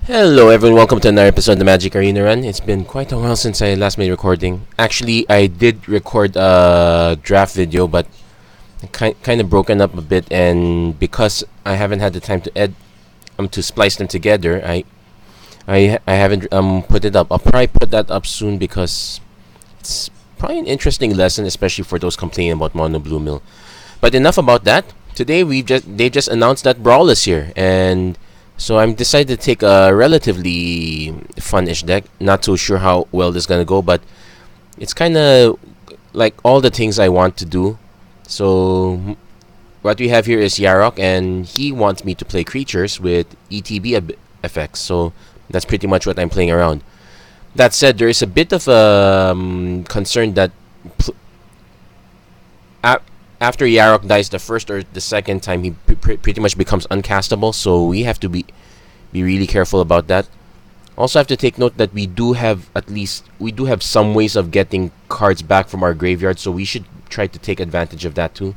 Hello everyone, welcome to another episode of the Magic Arena Run. It's been quite a while since I last made recording. Actually, I did record a draft video, but kind of broken up a bit, and because I haven't had the time to splice them together, I haven't put it up. I'll probably put that up soon because it's probably an interesting lesson, especially for those complaining about Mono Blue Mill. But enough about that. Today they just announced that Brawl is here, and so I'm decided to take a relatively fun-ish deck. Not too sure how well this is gonna go, but it's kind of like all the things I want to do. So what we have here is Yarok, and he wants me to play creatures with ETB effects. So that's pretty much what I'm playing around. That said, there is a bit of a concern that after Yarok dies the first or the second time, he pretty much becomes uncastable. So we have to be really careful about that. Also have to take note that we do have some ways of getting cards back from our graveyard, so we should try to take advantage of that too.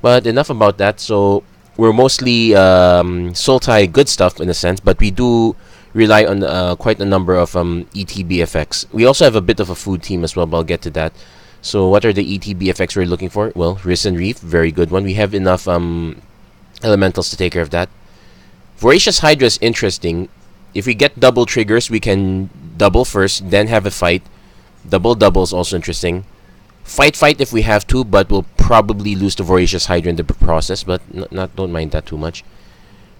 But enough about that. So we're mostly Sultai good stuff in a sense, but we do rely on quite a number of ETB effects. We also have a bit of a food team as well, but I'll get to that. So what are the ETB effects we're looking for? Well, Risen Reef, very good one. We have enough elementals to take care of that. Voracious Hydra is interesting. If we get double triggers, we can double first, then have a fight. Double is also interesting. Fight if we have to, but we'll probably lose to Voracious Hydra in the process, but don't mind that too much.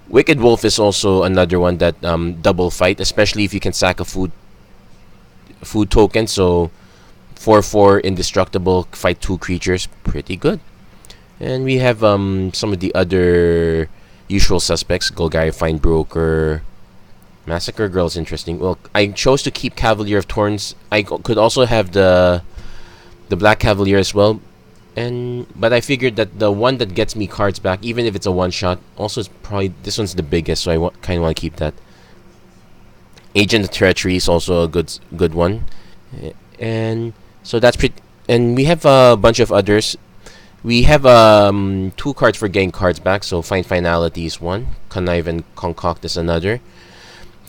Wicked Wolf is also another one that double fight, especially if you can sack a food token. So 4/4 indestructible, fight 2 creatures, pretty good. And we have some of the other usual suspects. Golgari Fine Broker, Massacre Girl is interesting. Well, I chose to keep Cavalier of Thorns. I could also have the Black Cavalier as well, but I figured that the one that gets me cards back, even if it's a one shot, also is probably this one's the biggest, so I kind of want to keep that. Agent of Treachery is also a good one, and so that's pretty. And we have a bunch of others. We have 2 cards for getting cards back. So Find Finality is one. Connive and Concoct is another.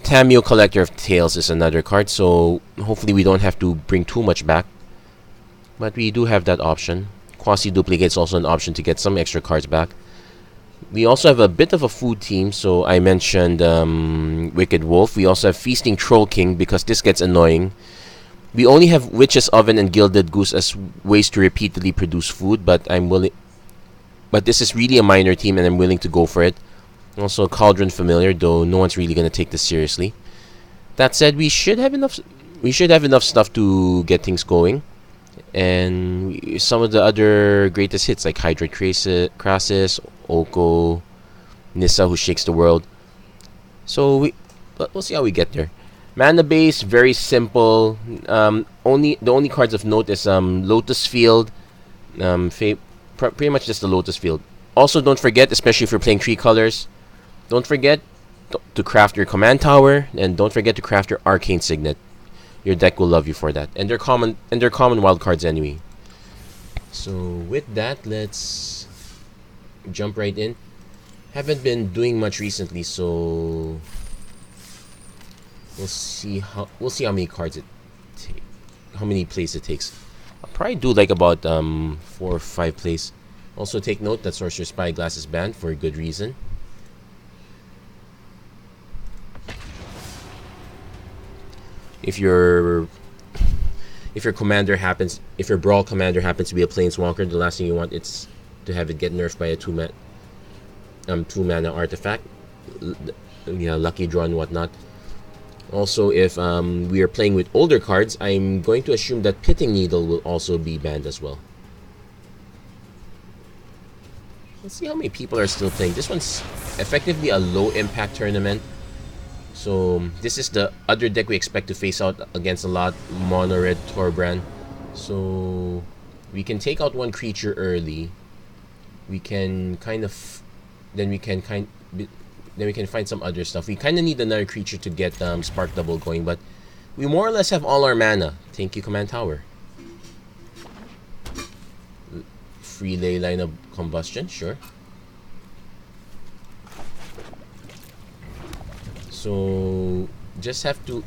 Tameo, Collector of Tales is another card. So hopefully we don't have to bring too much back, but we do have that option. Quasi Duplicate is also an option to get some extra cards back. We also have a bit of a food team. So I mentioned Wicked Wolf. We also have Feasting Troll King because this gets annoying. We only have Witch's Oven and Gilded Goose as ways to repeatedly produce food, but this is really a minor team, and I'm willing to go for it. Also, Cauldron Familiar, though no one's really gonna take this seriously. That said, we should have enough. We should have enough stuff to get things going, and some of the other greatest hits like Hydra Crassus, Oko, Nissa, who shakes the world. So we'll see how we get there. Mana base, very simple. The only cards of note is Lotus Field, pretty much just the Lotus Field. Also, don't forget, especially if you're playing 3 colors, don't forget to craft your Command Tower, and don't forget to craft your Arcane Signet. Your deck will love you for that, and they're common wild cards anyway. So with that, let's jump right in. Haven't been doing much recently, so we'll see how many cards how many plays it takes. I'll probably do like about 4 or 5 plays. Also take note that Sorcerer Spyglass is banned for a good reason. If your Brawl commander happens to be a Planeswalker, the last thing you want is to have it get nerfed by a 2 mana artifact. Lucky Draw and whatnot. Also, if we are playing with older cards, I'm going to assume that Pitting Needle will also be banned as well. Let's see how many people are still playing. This one's effectively a low-impact tournament. So this is the other deck we expect to face out against a lot. Mono Red Torbrand. So we can take out one creature early. We can then we can find some other stuff. We kind of need another creature to get Spark Double going, but we more or less have all our mana. Thank you, Command Tower. Free Ley Line of Combustion, sure. So just have to.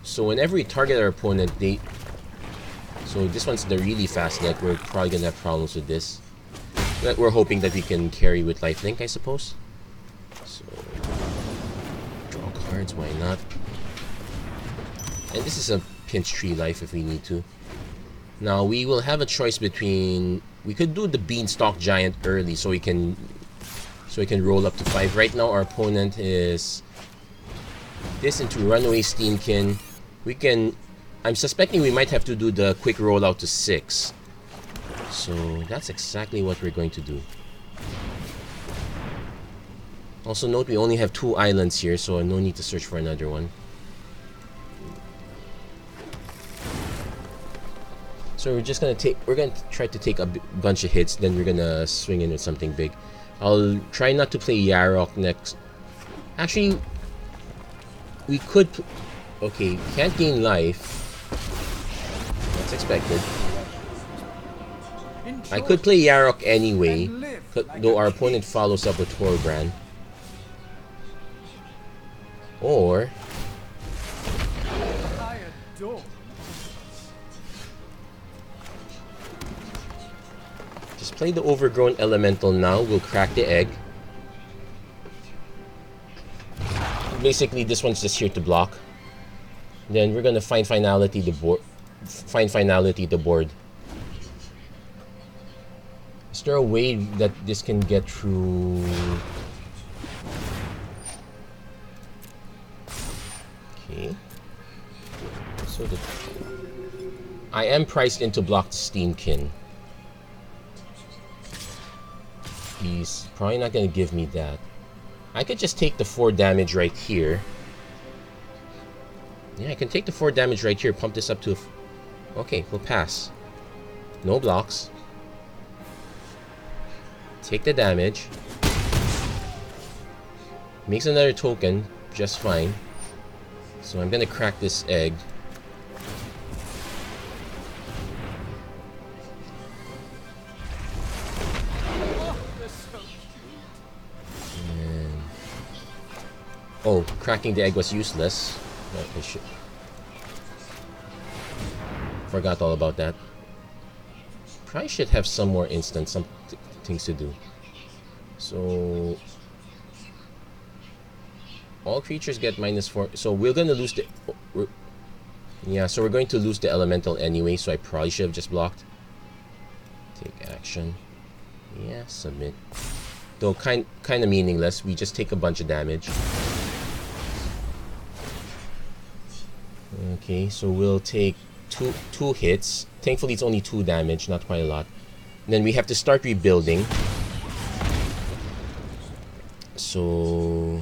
So whenever we target our opponent, so this one's the really fast deck. We're probably gonna have problems with this. But we're hoping that we can carry with lifelink, I suppose. So draw cards, why not? And this is a pinch 3 life if we need to. Now we will have a choice between. We could do the Beanstalk Giant early so we can roll up to 5. Right now our opponent is this into Runaway Steamkin. We can. I'm suspecting we might have to do the quick rollout to 6. So that's exactly what we're going to do. Also note we only have 2 islands here, so no need to search for another one. So we're just gonna try to take a bunch of hits, then we're gonna swing in with something big. I'll try not to play Yarok next. Actually, we could. Okay, can't gain life. That's expected. I could play Yarok anyway, though our opponent follows up with Torbrand. Or just play the Overgrown Elemental now. We'll crack the egg. Basically, this one's just here to block. Then we're gonna find finality the board. Is there a way that this can get through? Okay. So I am priced into block the Steamkin. He's probably not gonna give me that. I could just take the 4 damage right here. Yeah, I can take the 4 damage right here, pump this up to okay, we'll pass. No blocks. Take the damage. Makes another token, just fine. So I'm gonna crack this egg. And oh, cracking the egg was useless. I should. Forgot all about that. Probably should have some more instant, some things to do. So all creatures get -4. So we're gonna lose the. Yeah, so we're going to lose the elemental anyway. So I probably should have just blocked. Take action. Yeah, submit. Though kind of meaningless. We just take a bunch of damage. Okay, so we'll take two hits. Thankfully, it's only 2 damage, not quite a lot. And then we have to start rebuilding. So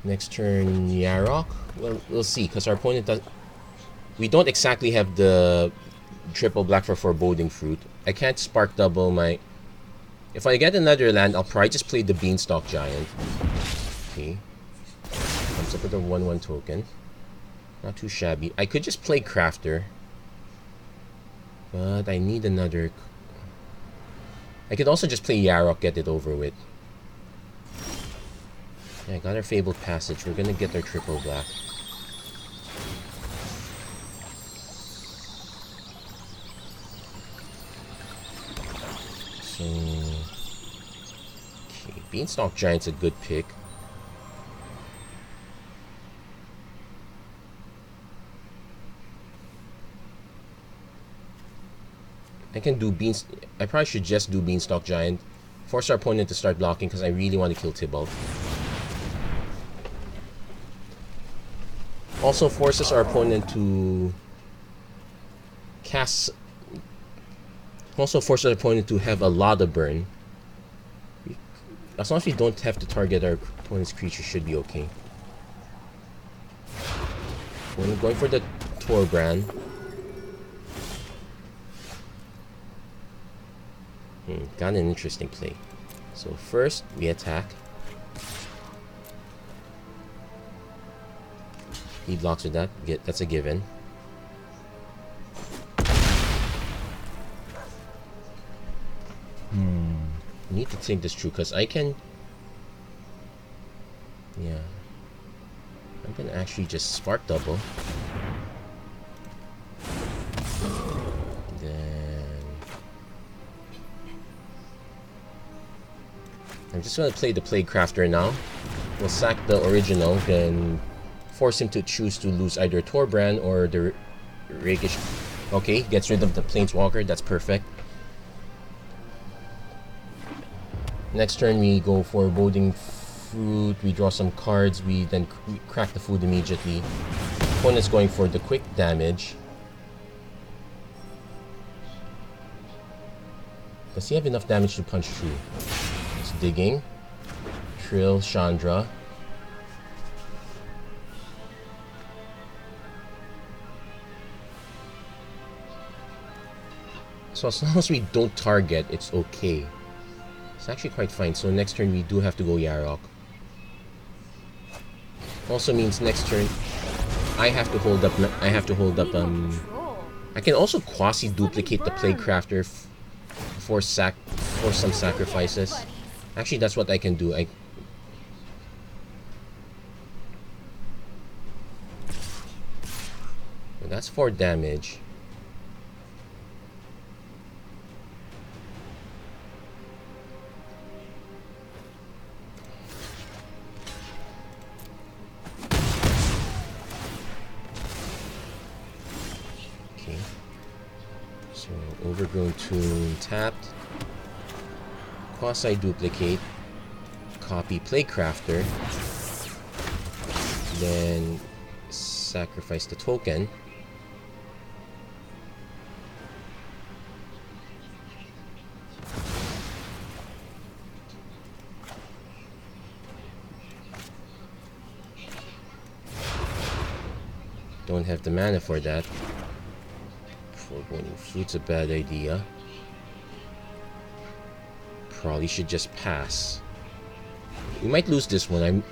next turn, Yarok. Well, we'll see, because our opponent does. We don't exactly have the triple black for Foreboding Fruit. I can't spark double my. If I get another land, I'll probably just play the Beanstalk Giant. Okay. Comes up with a 1/1 token. Not too shabby. I could just play Crafter. But I need another. I could also just play Yarok, get it over with. Yeah, I got our Fabled Passage. We're gonna get our triple black. So. Okay, Beanstalk Giant's a good pick. I can do I probably should just do Beanstalk Giant. Force our opponent to start blocking because I really want to kill Tybalt. Also forces our opponent to cast. Also forces our opponent to have a lot of burn. As long as we don't have to target our opponent's creature, should be okay. We're going for the Torbrand. Got an interesting play. So first we attack. He blocks with that. That's a given. I need to think this through because I can. Yeah. can actually just spark double. Then I'm just gonna play the Playcrafter now. We'll sack the original, then force him to choose to lose either Torbrand or the Rakish. Okay, gets rid of the Planeswalker. That's perfect. Next turn we go for Boding Fruit. We draw some cards. We then crack the food immediately. Opponent's going for the quick damage. Does he have enough damage to punch through? He's digging. Trill, Chandra. So as long as we don't target, it's okay. It's actually quite fine. So next turn we do have to go Yarok. Also means next turn I have to hold up. I can also quasi duplicate the Playcrafter for some sacrifices. Actually, that's what I can do. That's 4 damage. Overgrown Tomb tapped. Quasi duplicate. Copy Playcrafter. Then sacrifice the token. Don't have the mana for that. Foreboding Fruit's a bad idea. Probably should just pass. We might lose this one.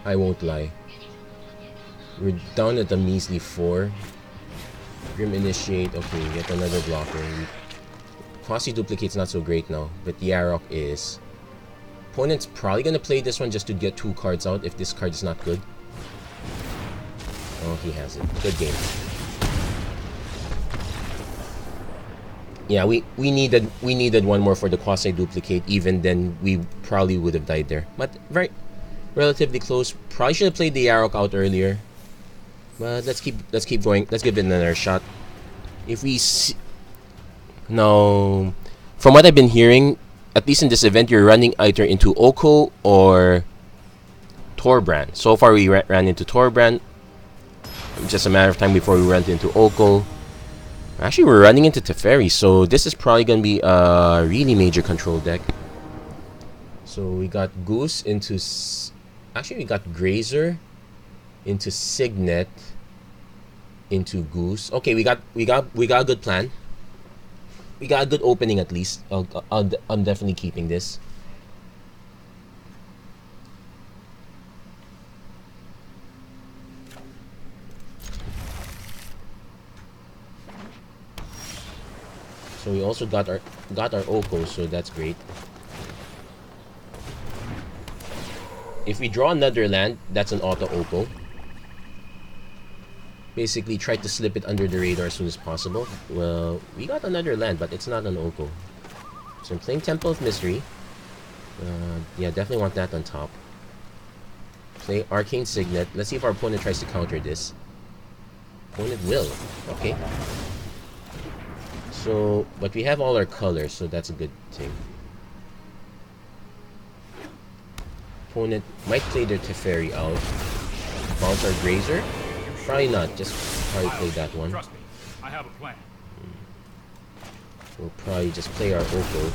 I won't lie. We're down at a measly 4. Grim Initiate. Okay, get another blocker. Quasi Duplicate's not so great now, but the Yarok is. Opponent's probably gonna play this one just to get 2 cards out if this card is not good. Oh, he has it. Good game. Yeah, we needed one more for the quasi duplicate. Even then, we probably would have died there. But relatively close. Probably should have played the Yarok out earlier. But let's keep going. Let's give it another shot. If we see, no, from what I've been hearing, at least in this event, you're running either into Oko or Torbrand. So far, we ran into Torbrand. Just a matter of time before we ran into Oko. Actually, we're running into Teferi, so this is probably going to be a really major control deck. So we got Goose into... Actually, we got Grazer into Signet into Goose. Okay, we got a good plan. We got a good opening at least. I'm definitely keeping this. So we also got our Oko, so that's great. If we draw another land, that's an auto Oko. Basically, try to slip it under the radar as soon as possible. Well, we got another land, but it's not an Oko. So I'm playing Temple of Mystery. Yeah, definitely want that on top. Play Arcane Signet. Let's see if our opponent tries to counter this. Opponent will. Okay. So, but we have all our colors, so that's a good thing. Opponent might play their Teferi out. Bounce our Grazer? Probably not, just probably play that one. Trust me, I have a plan. We'll probably just play our Oko.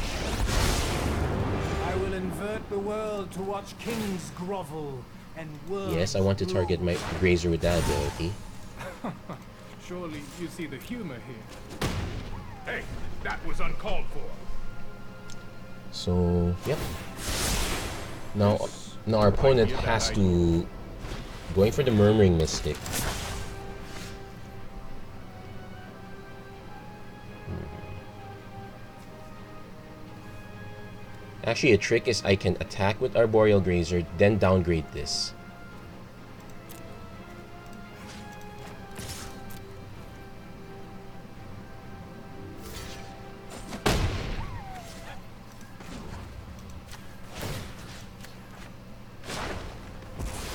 I will invert the world to watch kings grovel and worlds. Yes, I want to target my Grazer with that ability. Surely you see the humor here. Hey, that was uncalled for. So, yep. Now our opponent has to going for the Murmuring Mystic. Actually, a trick is I can attack with Arboreal Grazer, then downgrade this.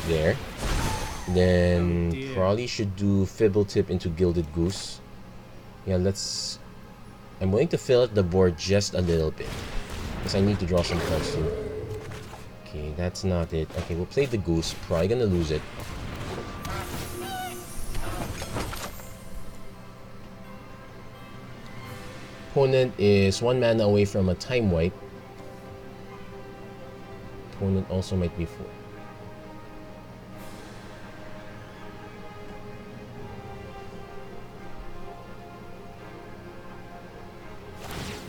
there. Then Oh, probably should do Fibble Tip into Gilded Goose. Yeah, let's... I'm going to fill out the board just a little bit, because I need to draw some cards too. Okay, that's not it. Okay, we'll play the Goose. Probably gonna lose it. Opponent is 1 mana away from a time wipe. Opponent also might be 4.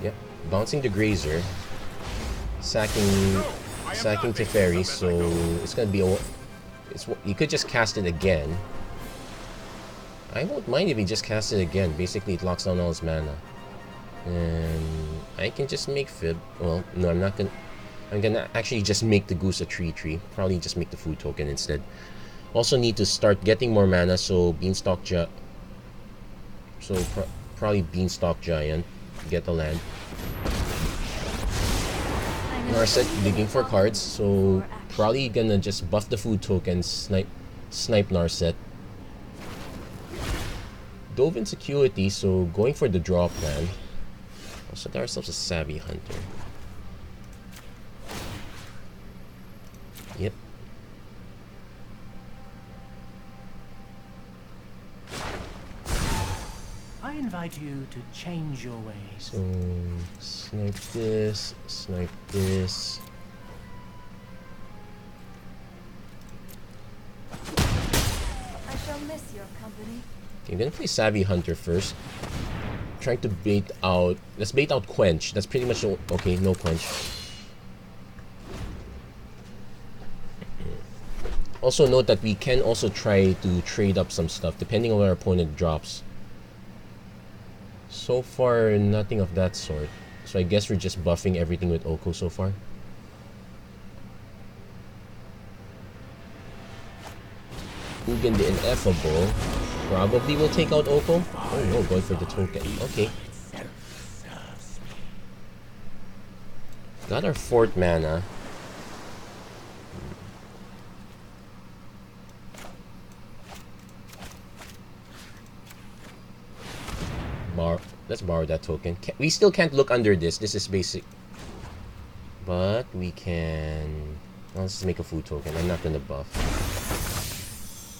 Yep, bouncing the Grazer, sacking Teferi, so it's gonna be a... you could just cast it again. I won't mind if he just casts it again. Basically, it locks down all his mana. And I can just make Fib. Well, no, I'm not gonna... I'm gonna actually just make the Goose a 3/3. Probably just make the food token instead. Also need to start getting more mana, so Beanstalk probably Beanstalk Giant. Get the land. Narset digging for cards, so probably gonna just buff the food token, snipe Narset. Dove in security, so going for the draw plan. Also got ourselves a Savvy Hunter. Yep. I invite you to change your ways. So snipe this, snipe this. I shall miss your company. Okay, I'm gonna play Savvy Hunter first. Trying to bait out... let's bait out Quench. That's pretty much... okay, no Quench. Also note that we can also try to trade up some stuff depending on what our opponent drops. So far, nothing of that sort. So I guess we're just buffing everything with Oko so far. Ugin the Ineffable probably will take out Oko. Oh no, going for the token. Okay. Got our 4th mana. Let's borrow that token. We still can't look under this. This is basic. But we can... well, let's just make a food token. I'm not gonna buff.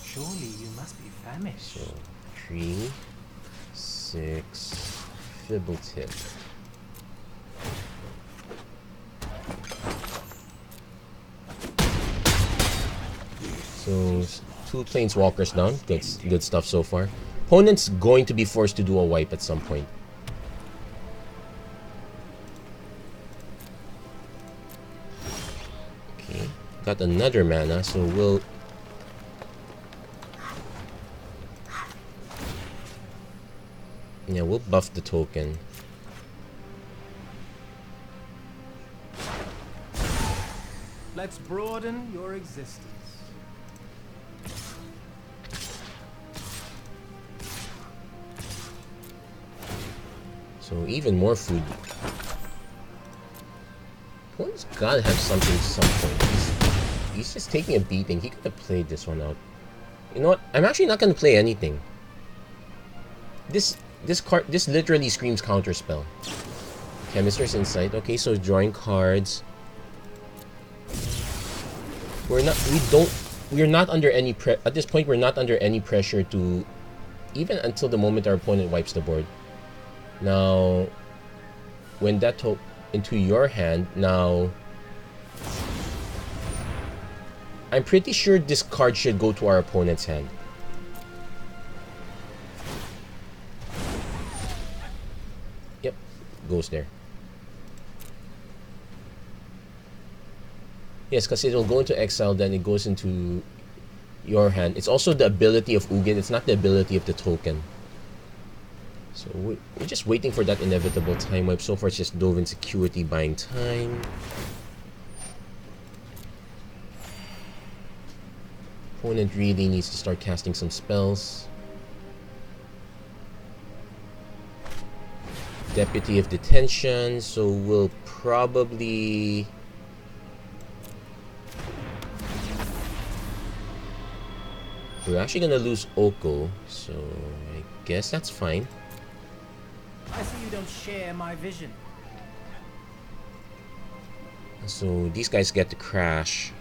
Surely you must be famished. So 3, 6, Fibble Tip. So 2 Planeswalkers down. Good stuff so far. Opponent's going to be forced to do a wipe at some point. Okay, got another mana, so we'll... yeah, we'll buff the token. Let's broaden your existence. So even more food. Opponent's gotta have something at some point. He's just taking a beating. He could have played this one out. You know what? I'm actually not gonna play anything. This literally screams counterspell. Chemister's Insight. Okay, so drawing cards. We're not under any at this point we're not under any pressure to, even until the moment our opponent wipes the board. Now when that into your hand, now I'm pretty sure this card should go to our opponent's hand. Yep, goes there. Yes, because it'll go into exile, then it goes into your hand. It's also the ability of Ugin, it's not the ability of the token. So we're just waiting for that inevitable time wipe. So far it's just Dove in security, buying time. Opponent really needs to start casting some spells. Deputy of Detention, so we'll probably... We're actually gonna lose Oko, so I guess that's fine. I see you don't share my vision. So these guys get to crash.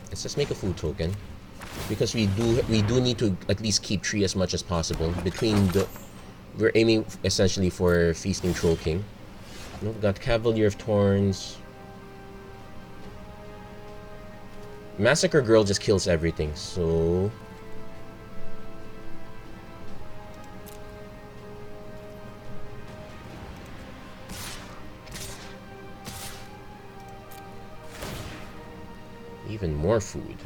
Let's just make a food token, because we do need to at least keep tree as much as possible. We're aiming essentially for Feasting Troll King. We've got Cavalier of Thorns. Massacre Girl just kills everything, so even more food.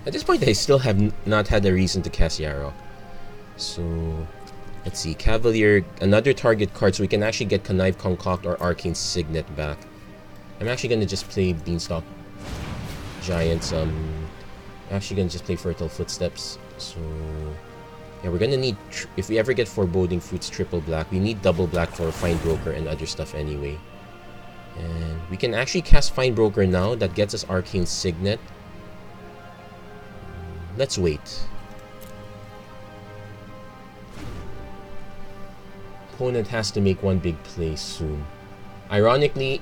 At this point, I still have not had a reason to cast Yarok. So, let's see. Cavalier, another target card, so we can actually get Connive, Concoct, or Arcane Signet back. I'm actually going to just play Beanstalk Giants. I'm actually going to just play Fertile Footsteps. So, yeah, we're going to need, if we ever get Foreboding Fruits triple black, we need double black for Find Broker and other stuff anyway. And we can actually cast Find Broker now. That gets us Arcane Signet. Let's wait. Opponent has to make one big play soon. Ironically,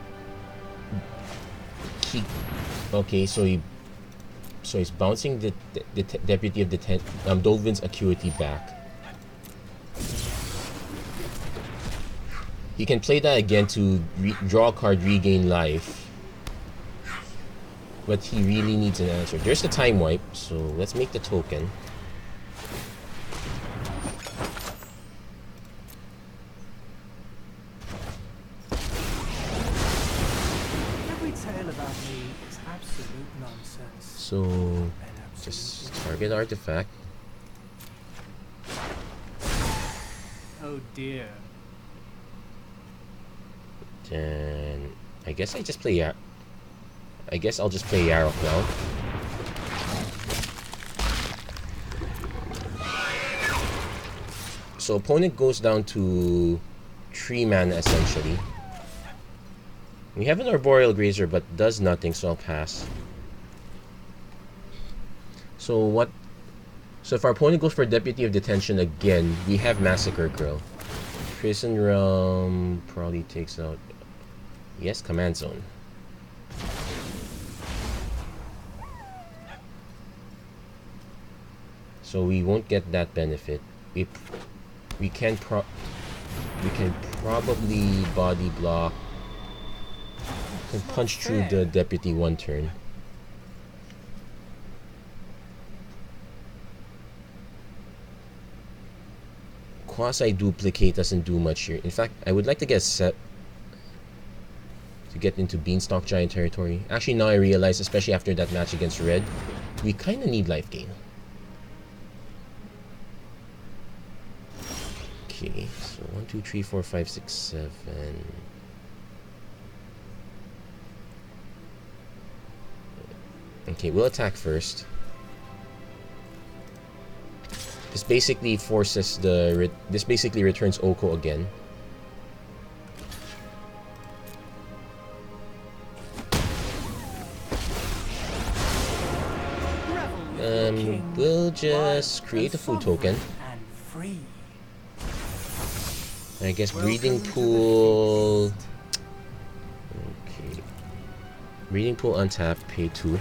okay, so he's bouncing the Deputy of Dolvin's Acuity back. He can play that again to draw a card, regain life. But he really needs an answer. There's the Time Wipe, so let's make the token. Every tale about me is absolute nonsense. So, just target artifact. Oh dear. Then I guess I just play I guess I'll just play Yarok now. So opponent goes down to 3 mana essentially. We have an Arboreal Grazer but does nothing, so I'll pass. So if our opponent goes for Deputy of Detention again, we have Massacre Girl. Prison Realm probably takes out, yes, Command Zone. So we won't get that benefit. We can probably body block. Can punch through the Deputy one turn. Quasi Duplicate doesn't do much here. In fact, I would like to get set to get into Beanstalk Giant territory. Actually, now I realize, especially after that match against Red, we kind of need life gain. Okay, so 1, 2, 3, 4, 5, 6, 7. Okay, we'll attack first. This basically forces this basically returns Oko again. We'll just create a food token. I guess Breeding Pool. Okay. Breeding Pool untap, pay 2.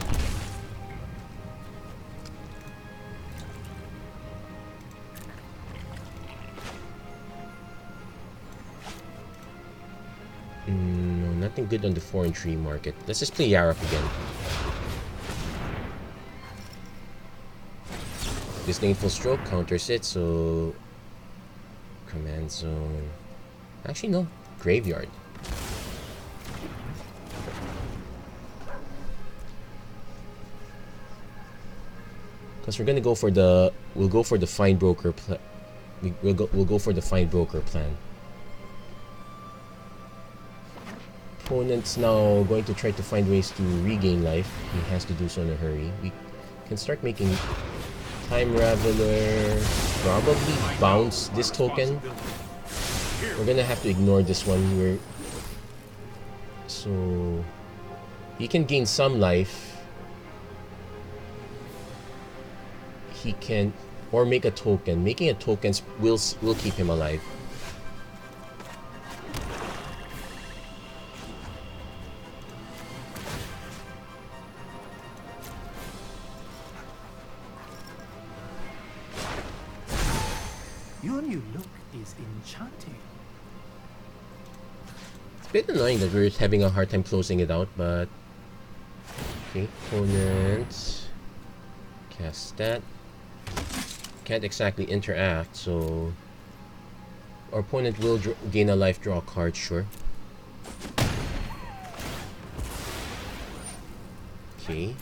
No, nothing good on the 4 and 3 market. Let's just play Yarok again. Disdainful Stroke counters it, so Command Zone. Actually, no. Graveyard. Because we're gonna go for the. We'll go for the Find Broker. We'll go for the Find Broker plan. Opponent's now going to try to find ways to regain life. He has to do so in a hurry. We can start making Time Raveler. Probably bounce this token. We're gonna have to ignore this one. So he can gain some life. He can, or make a token. Making a token will keep him alive. Your new look is enchanting. It's a bit annoying that we're having a hard time closing it out, but okay, opponent cast that. Can't exactly interact, so our opponent will gain a life, draw a card, sure. Okay,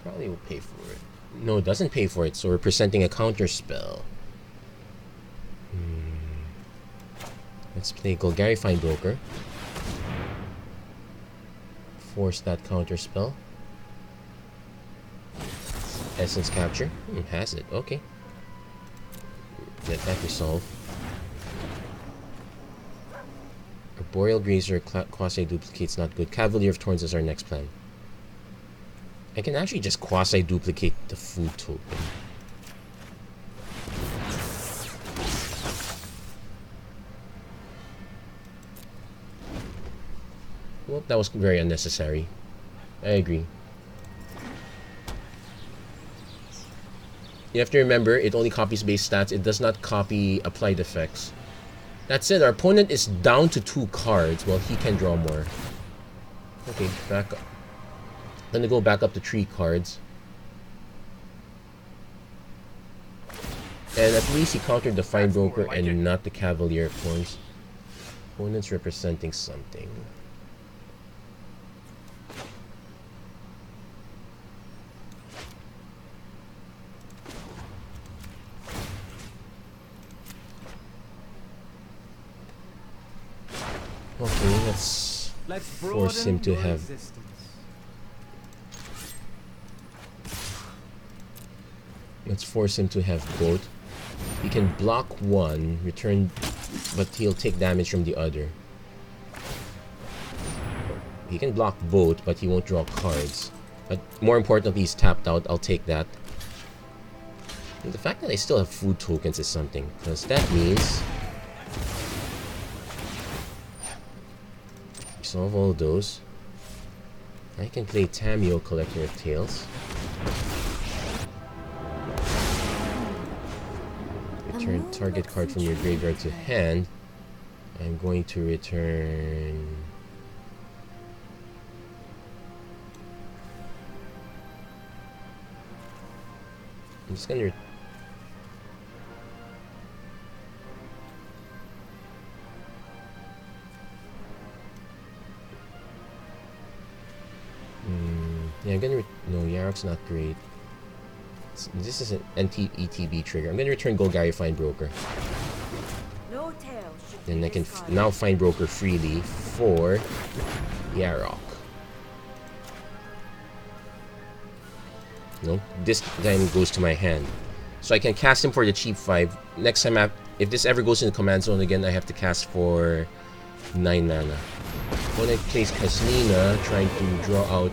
probably will pay for it. No, it doesn't pay for it, so we're presenting a counter spell. Let's play Golgari Broker. Force that counter spell. Essence capture. Has it. Okay. Get that resolved. Arboreal Grazer quasi-duplicate's not good. Cavalier of Thorns is our next plan. I can actually just quasi-duplicate the food token. Well, that was very unnecessary. I agree. You have to remember, it only copies base stats. It does not copy applied effects. That's it. Our opponent is down to 2 cards. Well, he can draw more. Okay, back up. Gonna go back up to 3 cards. And at least he countered the Fine Broker and not the Cavalier of Thorns. Opponent's representing something. Okay, let's force him to have... Let's force him to have both. He can block one, return, but he'll take damage from the other. He can block both, but he won't draw cards. But more importantly, he's tapped out. I'll take that. And the fact that I still have food tokens is something, because that means... Solve all those. I can play Tamio, Collector of Tales. Return target card from your graveyard to hand. I'm going to return... I'm just gonna... Yeah, I'm gonna... No, Yarok's not great. This is an ETB trigger. I'm gonna return Golgari Fine Broker. No tail should Then I can now Fine Broker freely for Yarok. No, this time goes to my hand. So I can cast him for the cheap 5. Next time, if this ever goes in the command zone again, I have to cast for 9 mana. When I place Kasnina, trying to draw out...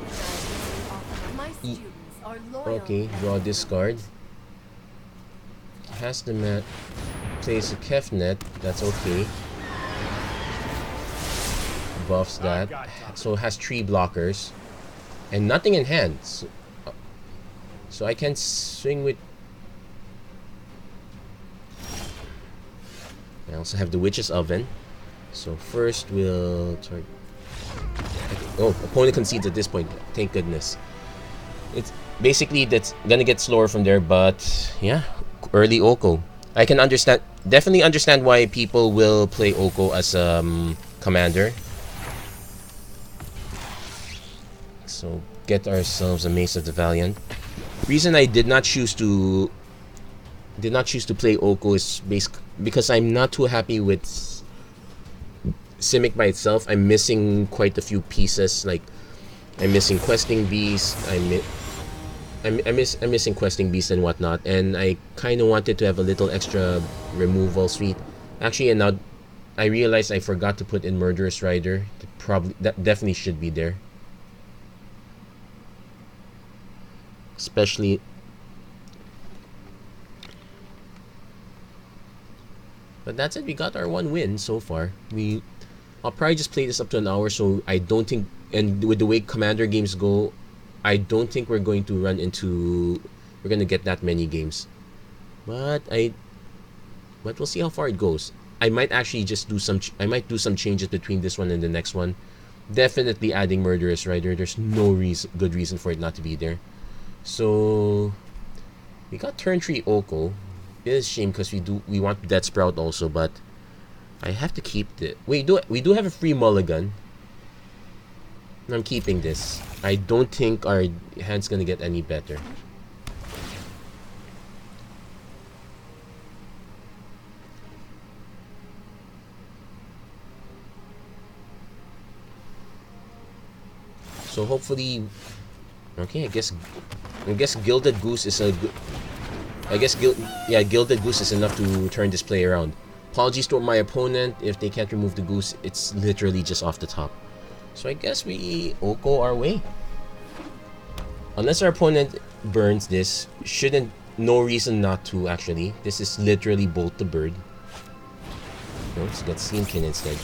Okay, draw this card. Has the mat. Place a Kefnet, that's okay. Buffs that. So it has 3 blockers. And nothing in hand. So I can swing with... I also have the Witch's Oven. So first we'll... Oh, opponent concedes at this point. Thank goodness. It's basically that's gonna get slower from there, but yeah, early Oko. I can definitely understand why people will play Oko as commander. So get ourselves a Mace of the Valiant. Reason I did not choose to play Oko is because I'm not too happy with Simic by itself. I'm missing quite a few pieces. Like I'm missing Questing Beast. I'm missing Questing Beast and whatnot, and I kind of wanted to have a little extra removal suite. Actually, I realized I forgot to put in Murderous Rider. That definitely should be there. Especially... But that's it. We got our 1 win so far. I'll probably just play this up to an hour, so I don't think... And with the way Commander games go, I don't think we're going to run into... We're going to get that many games. But we'll see how far it goes. I might actually just do some... I might do some changes between this one and the next one. Definitely adding Murderous Rider. There's no good reason for it not to be there. So... We got turn 3 Oko. It is a shame because we want Death Sprout also, but I have to keep it. We do have a free mulligan. I'm keeping this. I don't think our hand's gonna get any better. So hopefully, okay. I guess Gilded Goose is a good. Gilded Goose is enough to turn this play around. Apologies to my opponent if they can't remove the goose. It's literally just off the top. So I guess we Oko our way. Unless our opponent burns this, no reason not to actually. This is literally Bolt the Bird. No, let's get Steamkin instead.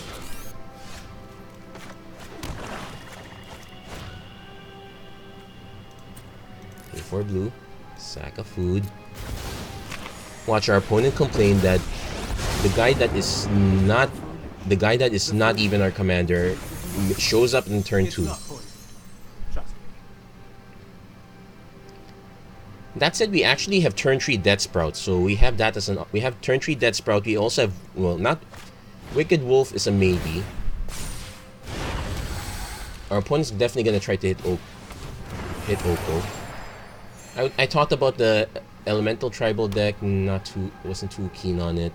Pay for blue. Sack of food. Watch our opponent complain that the guy that is not even our commander shows up in turn 2. That said, we actually have turn 3 Death Sprout, so we have that as we have turn 3 Death Sprout. We also have, well, not Wicked Wolf is a maybe. Our opponent's definitely gonna try to hit Oko. I talked about the Elemental Tribal deck, wasn't too keen on it.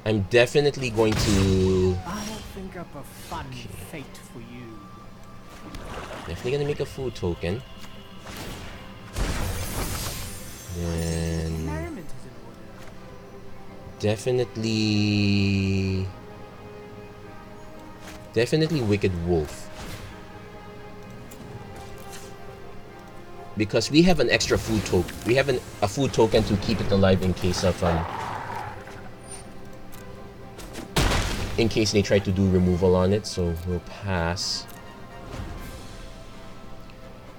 I'm definitely going to... I'll think up a fun fate for you. Definitely gonna make a food token. Then... Merriment is in order. Definitely Wicked Wolf. Because we have an extra food token. We have a food token to keep it alive in case of in case they try to do removal on it. So we'll pass.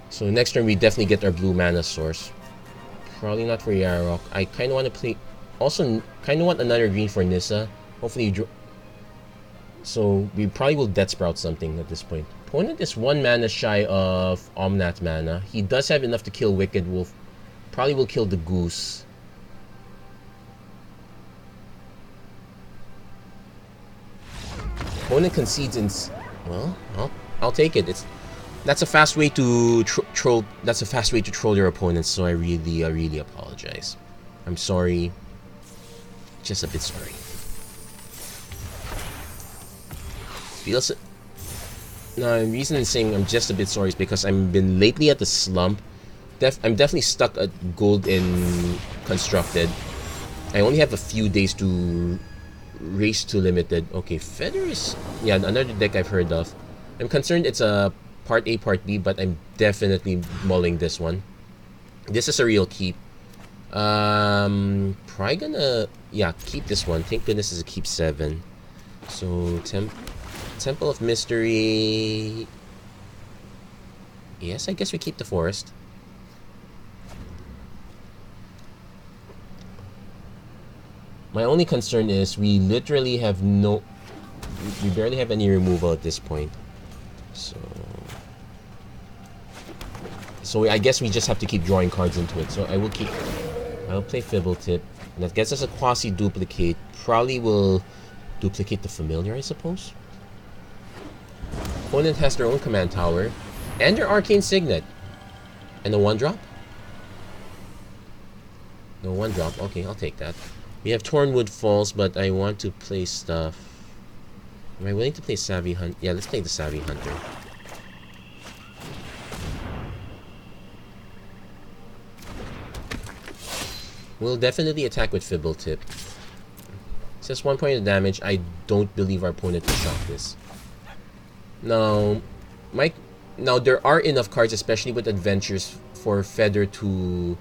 So next turn we definitely get our blue mana source. Probably not for Yarok. I kind of want to play. Also, kind of want another green for Nissa. Hopefully you draw. So we probably will Death Sprout something at this point. Opponent is 1 mana shy of Omnath mana. He does have enough to kill Wicked Wolf. Probably will kill the Goose. Opponent concedes in... Well, I'll take it. That's a fast way to troll. That's a fast way to troll your opponents. So I really apologize. I'm sorry. Just a bit sorry. Feels... No, the reason I'm saying I'm just a bit sorry is because I've been lately at the slump. I'm definitely stuck at gold in Constructed. I only have a few days to race to limited. Okay, Feather is... Yeah, another deck I've heard of. I'm concerned it's a part A, part B, but I'm definitely mulling this one. This is a real keep. Probably gonna... Yeah, keep this one. Thank goodness it's a keep 7. So, Temple of Mystery... Yes, I guess we keep the forest. My only concern is we literally have no... We barely have any removal at this point. So I guess we just have to keep drawing cards into it. So I'll play Fibble Tip. And that gets us a quasi-duplicate. Probably will duplicate the Familiar, I suppose. Opponent has their own command tower. And their Arcane Signet. And a 1-drop? No 1-drop. Okay, I'll take that. We have Tornwood Falls, but I want to play stuff. Am I willing to play Savvy Hunt? Yeah, let's play the Savvy Hunter. We'll definitely attack with Fibble Tip. Just 1 point of damage. I don't believe our opponent will shock this. Now, now there are enough cards, especially with adventures, for Feather to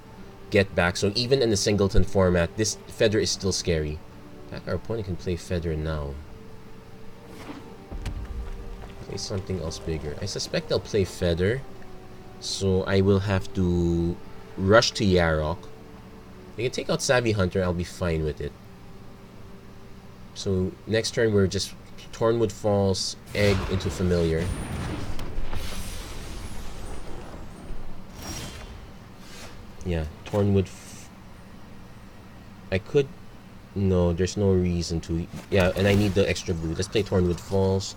get back. So even in the singleton format, this Feather is still scary. Our opponent can play Feather now. Play something else bigger. I suspect they'll play Feather. So I will have to rush to Yarok. They can take out Savvy Hunter, I'll be fine with it. So next turn we're just Tornwood Falls, Egg into Familiar. Yeah, Tornwood. I could. No, there's no reason to. Yeah, and I need the extra blue. Let's play Tornwood Falls.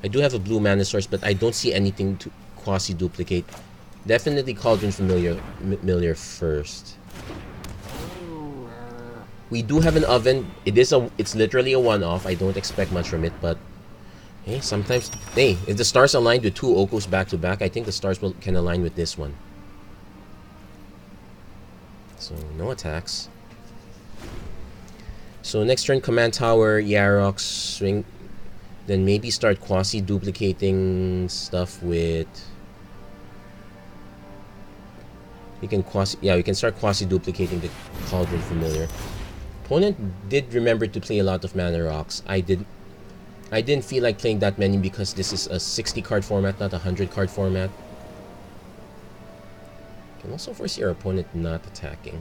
I do have a blue mana source, but I don't see anything to quasi-duplicate. Definitely Cauldron Familiar first. We do have an oven. It's literally a one-off. I don't expect much from it, but hey, sometimes if the stars aligned with 2 Okos back to back, I think the stars can align with this one. So no attacks. So next turn, Command Tower, Yarok, swing, then maybe start quasi-duplicating stuff with. We can start quasi-duplicating the Cauldron Familiar. Opponent did remember to play a lot of mana rocks. I didn't feel like playing that many because this is a 60 card format, not a 100 card format. Can also foresee our opponent not attacking.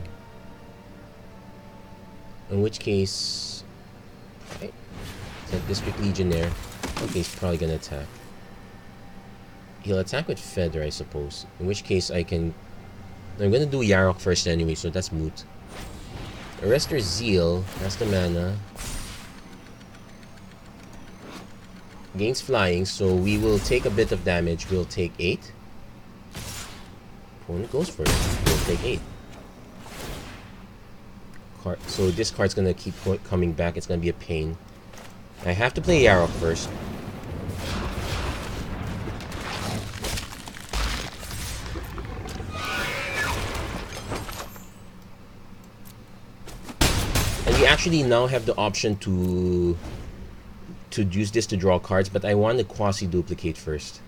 In which case, okay, set District Legionnaire. Okay, he's probably gonna attack. He'll attack with Feather, I suppose. In which case I'm gonna do Yarok first anyway, so that's moot. Arrestor Zeal has the mana. Gains flying, so we will take a bit of damage. We'll take 8. Opponent goes for it. We'll take 8. So this card's gonna keep coming back. It's gonna be a pain. I have to play Yarok first. And we actually now have the option to use this to draw cards, but I want to quasi-duplicate first.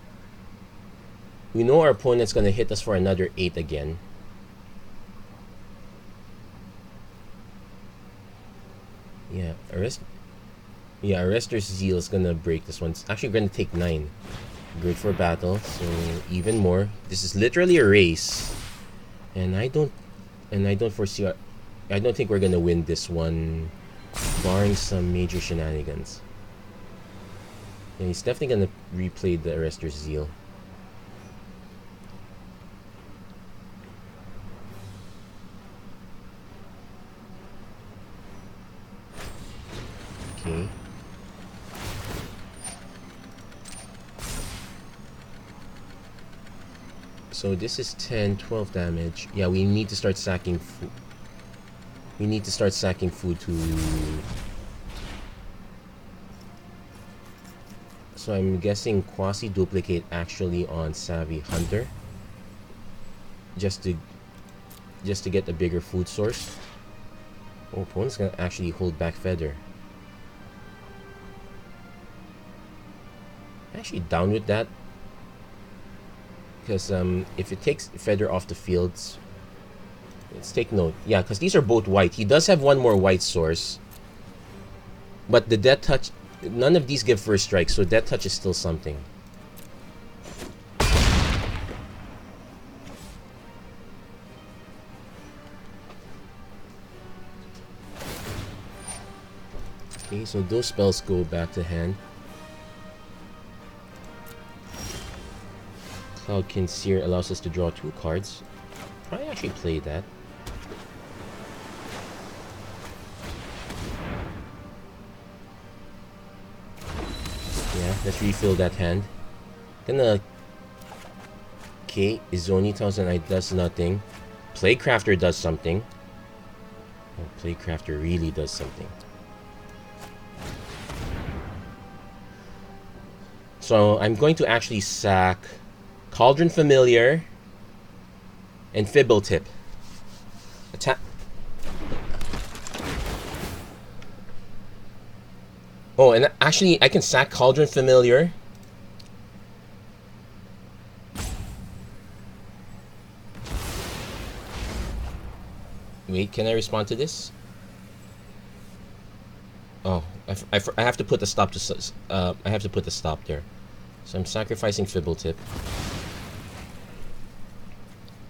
We know our opponent's gonna hit us for another 8 again. Yeah, Arrestor's Zeal is gonna break this one. It's actually gonna take 9. Great for battle, so even more. This is literally a race, and I don't foresee. I don't think we're gonna win this one, barring some major shenanigans. Yeah, he's definitely gonna replay the Arrestor's Zeal. Okay. So this is 10, 12 damage. Yeah, we need to start sacking food. We need to start sacking food to... So I'm guessing quasi-duplicate actually on Savvy Hunter. Just to get a bigger food source. Oh, opponent's gonna actually hold back Feather. Actually down with that. Because if it takes Feather off the fields, let's take note. Yeah, because these are both white. He does have one more white source, but the Death Touch, none of these give first strike, so Death Touch is still something. Okay, so those spells go back to hand. Cloudkin Seer allows us to draw 2 cards. Probably actually play that. Yeah, let's refill that hand. Gonna... Okay, Izoni Thousand Eye does nothing. Playcrafter does something. Oh, Playcrafter really does something. So I'm going to actually sack Cauldron Familiar and Fibble Tip. Attack. Oh, and actually, I can sack Cauldron Familiar. Wait, can I respond to this? Oh, I have to put the stop to I have to put the stop there. So I'm sacrificing Fibble Tip.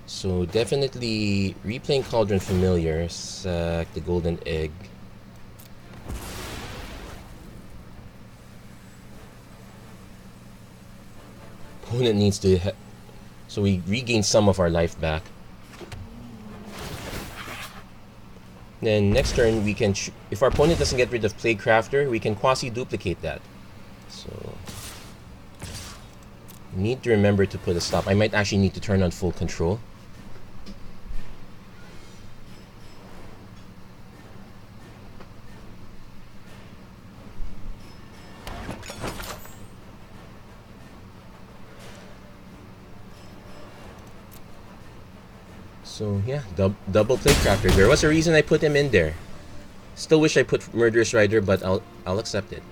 So definitely replaying Cauldron Familiar, sack the Golden Egg. Opponent needs to so we regain some of our life back. Then next turn we can, if our opponent doesn't get rid of Plaguecrafter, we can quasi-duplicate that. So need to remember to put a stop. I might actually need to turn on full control. So yeah, double Plaguecrafter. There was a reason I put him in there. Still wish I put Murderous Rider, but I'll accept it.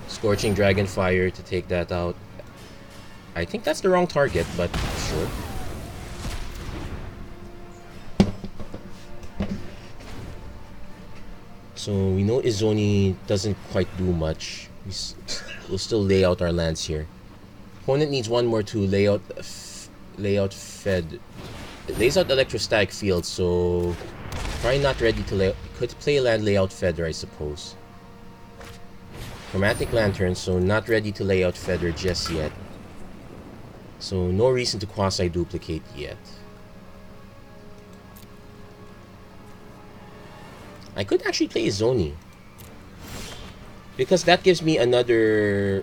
Scorching Dragonfire to take that out. I think that's the wrong target, but sure. So we know Izoni doesn't quite do much. We'll still lay out our lands here. Opponent needs one more to lay out Fed. It lays out Electrostatic Field, so probably not ready to lay. Could play land layout Feather, I suppose. Chromatic Lantern, so not ready to lay out Feather just yet. So no reason to quasi-duplicate yet. I could actually play Izoni, because that gives me another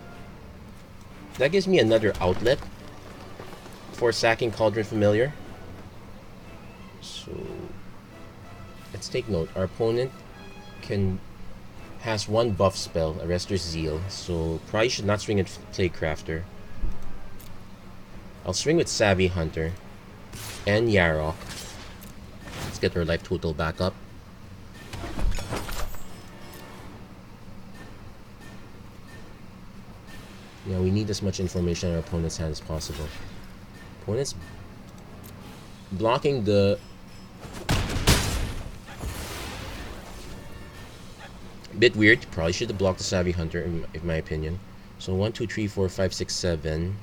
outlet for sacking Cauldron Familiar. So let's take note. Our opponent has one buff spell, Arrestor's Zeal, so probably should not swing at Plaguecrafter. I'll swing with Savvy Hunter and Yarok. Let's get our life total back up. Yeah, we need as much information on our opponent's hand as possible. Opponent's blocking the... Bit weird. Probably should have blocked the Savvy Hunter, in my opinion. So 1, 2, 3, 4, 5, 6, 7.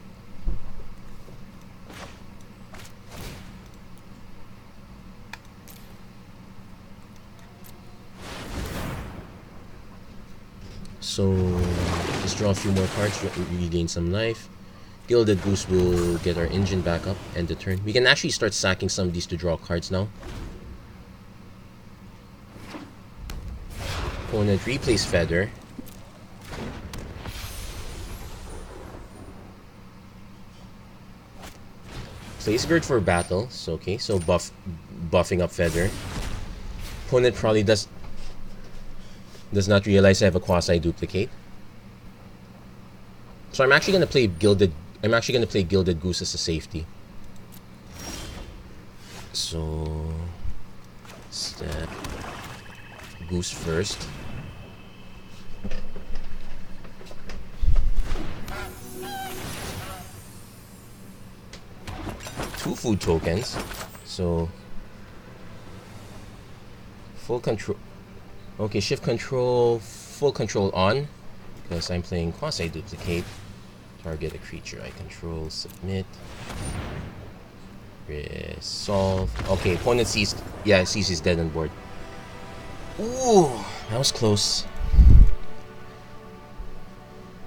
So let's draw a few more cards, regain some life. Gilded Goose will get our engine back up, end the turn. We can actually start sacking some of these to draw cards now. Opponent replays Feather. Plays Gird for battle. So okay, so buffing up Feather. Opponent probably does not realize I have a quasi-duplicate. So I'm actually gonna play Gilded Goose as a safety. So step Goose first. Two food tokens. So full control. Okay, shift control, full control on, because I'm playing quasi-duplicate. Target a creature I control, submit. Resolve. Okay, opponent sees he's dead on board. Ooh, that was close.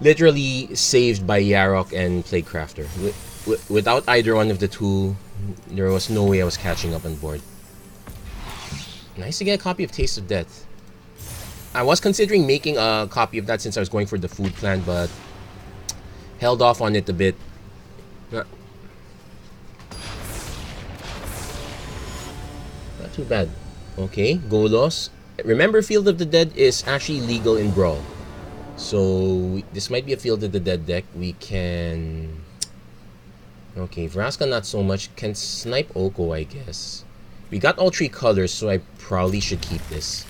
Literally saved by Yarok and Plaguecrafter. Without either one of the two, there was no way I was catching up on board. Nice to get a copy of Taste of Death. I was considering making a copy of that since I was going for the food plan, but held off on it a bit. Not too bad. Okay, Golos. Remember, Field of the Dead is actually legal in Brawl. So this might be a Field of the Dead deck. We can... Okay, Vraska not so much. Can snipe Oko, I guess. We got all three colors, so I probably should keep this.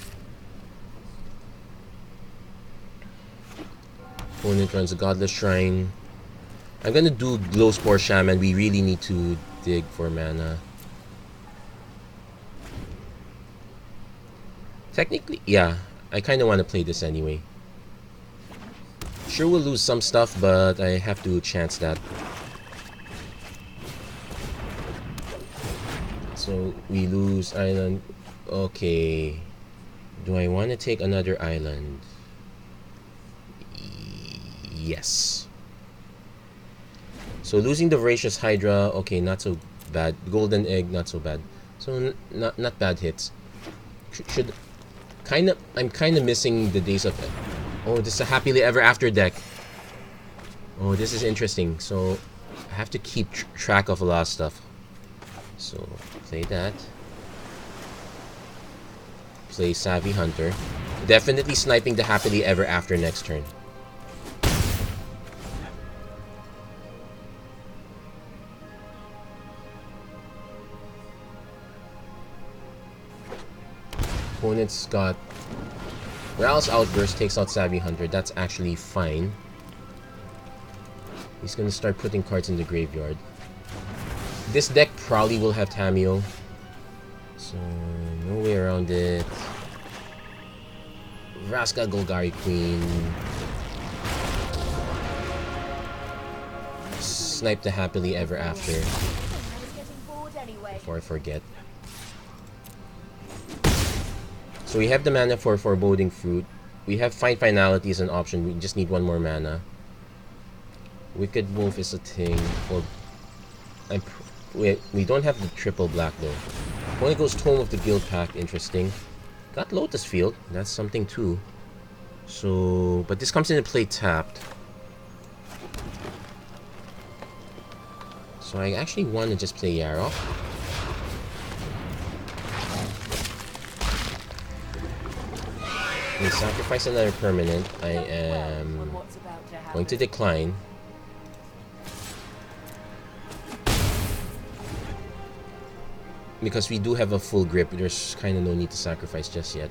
Opponent runs a Godless Shrine. I'm gonna do Glowspore Shaman. We really need to dig for mana. Technically, yeah. I kind of want to play this anyway. Sure, we'll lose some stuff, but I have to chance that. So we lose island. Okay. Do I want to take another island? Yes. So losing the Voracious Hydra, okay, not so bad. Golden Egg, not so bad. So not bad hits. Should I'm kind of missing the days of. Oh, this is a happily ever after deck. Oh, this is interesting. So I have to keep track of a lot of stuff. So play that. Play Savvy Hunter. Definitely sniping the happily ever after next turn. Opponent's got Ral's Outburst, takes out Savvy Hunter. That's actually fine. He's gonna start putting cards in the graveyard. This deck probably will have Tameo, so no way around it. Vraska Golgari Queen. Snipe the happily ever after. Before I forget. So we have the mana for Foreboding Fruit. We have Find Finality as an option. We just need one more mana. Wicked Wolf is a thing. For we don't have the triple black though. When it goes Tome of the Guild Pact, interesting. Got Lotus Field. That's something too. So, but this comes into play tapped. So I actually want to just play Yarok. We sacrifice another permanent. I am going to decline. Because we do have a full grip, there's kind of no need to sacrifice just yet.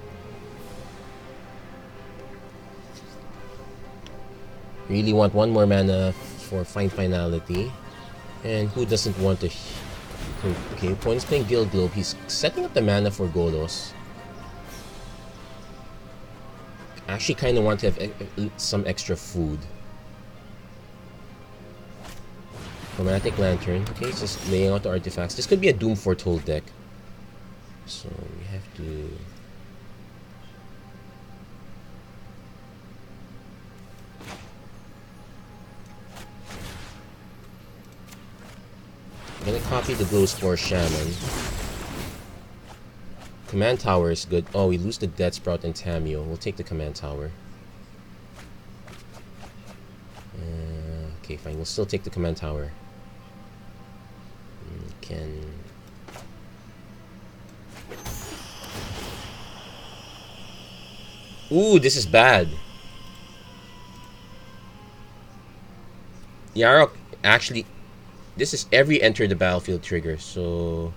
Really want one more mana for Find Finality. And who doesn't want to... Okay, opponent's playing Guild Globe. He's setting up the mana for Golos. I actually kind of want to have some extra food. Chromatic Lantern. Okay, it's just laying out the artifacts. This could be a Doom Foretold deck. So we have to... I'm gonna copy the Glowspore Shaman. Command Tower is good. Oh, we lose the Death Sprout and Tameo. We'll take the Command Tower. Okay, fine. We'll still take the Command Tower. Can... Ooh, this is bad. Yarok actually... This is every enter the battlefield trigger, so...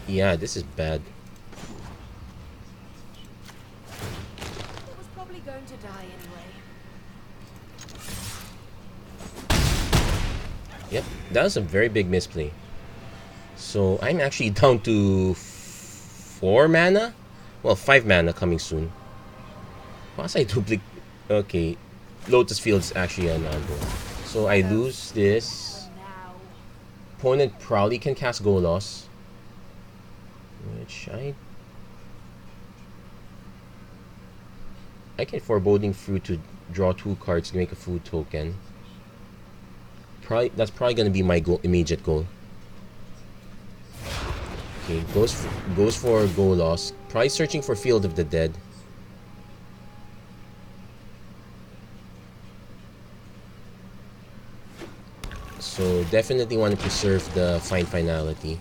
Yeah, this is bad. It was probably going to die anyway. Yep, that was a very big misplay. So I'm actually down to 4 mana? Well, 5 mana coming soon. Once I duplicate... Okay, Lotus Field is actually an ongoing. So I lose this. Opponent probably can cast Golos. Which I can Foreboding Fruit to draw 2 cards to make a food token. That's probably gonna be my goal, immediate goal. Okay, goes for Golos. Probably searching for Field of the Dead. So definitely want to preserve the Find Finality.